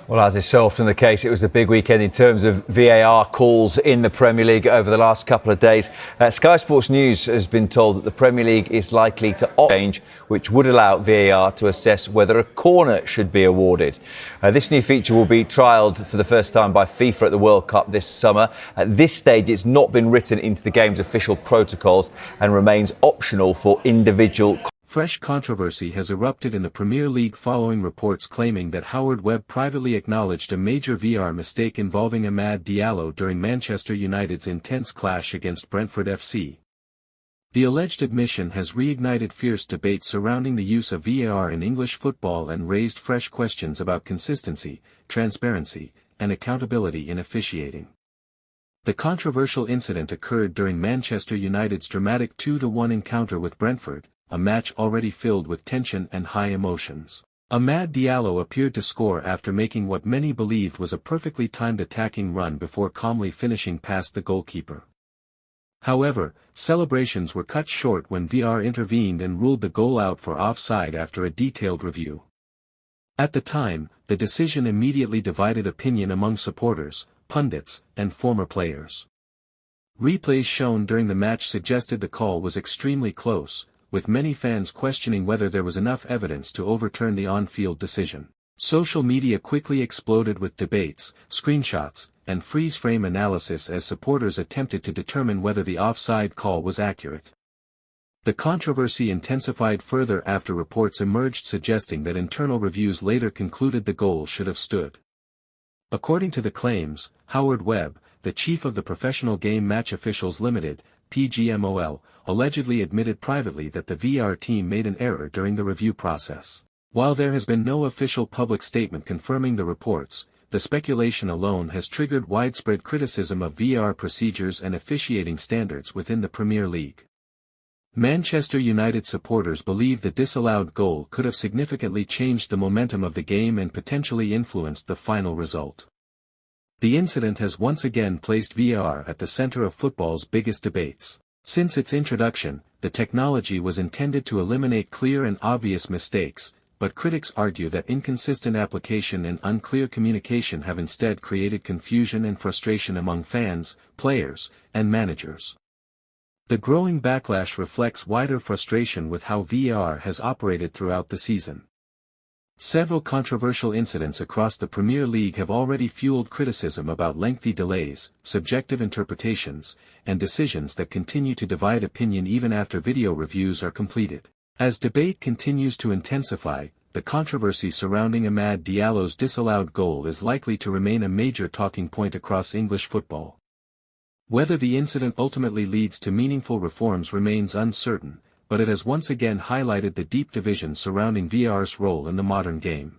Well, as is so often the case, it was a big weekend in terms of VAR calls in the Premier League over the last couple of days. Sky Sports News has been told that the Premier League is likely to change, which would allow VAR to assess whether a corner should be awarded. This new feature will be trialled for the first time by FIFA at the World Cup this summer. At this stage, it's not been written into the game's official protocols and remains optional for individual. Fresh controversy has erupted in the Premier League following reports claiming that Webb privately acknowledged a major VAR mistake involving Amad Diallo during Manchester United's intense clash against Brentford FC. The alleged admission has reignited fierce debate surrounding the use of VAR in English football and raised fresh questions about consistency, transparency, and accountability in officiating. The controversial incident occurred during Manchester United's dramatic 2-1 encounter with Brentford, a match already filled with tension and high emotions. Amad Diallo appeared to score after making what many believed was a perfectly timed attacking run before calmly finishing past the goalkeeper. However, celebrations were cut short when VAR intervened and ruled the goal out for offside after a detailed review. At the time, the decision immediately divided opinion among supporters, pundits, and former players. Replays shown during the match suggested the call was extremely close, with many fans questioning whether there was enough evidence to overturn the on-field decision. Social media quickly exploded with debates, screenshots, and freeze-frame analysis as supporters attempted to determine whether the offside call was accurate. The controversy intensified further after reports emerged suggesting that internal reviews later concluded the goal should have stood. According to the claims, Webb, the chief of the Professional Game Match Officials Limited, PGMOL, allegedly admitted privately that the VAR team made an error during the review process. While there has been no official public statement confirming the reports, the speculation alone has triggered widespread criticism of VAR procedures and officiating standards within the Premier League. Manchester United supporters believe the disallowed goal could have significantly changed the momentum of the game and potentially influenced the final result. The incident has once again placed VAR at the center of football's biggest debates. Since its introduction, the technology was intended to eliminate clear and obvious mistakes, but critics argue that inconsistent application and unclear communication have instead created confusion and frustration among fans, players, and managers. The growing backlash reflects wider frustration with how VAR has operated throughout the season. Several controversial incidents across the Premier League have already fueled criticism about lengthy delays, subjective interpretations, and decisions that continue to divide opinion even after video reviews are completed. As debate continues to intensify, the controversy surrounding Amad Diallo's disallowed goal is likely to remain a major talking point across English football. Whether the incident ultimately leads to meaningful reforms remains uncertain, but it has once again highlighted the deep division surrounding VAR's role in the modern game.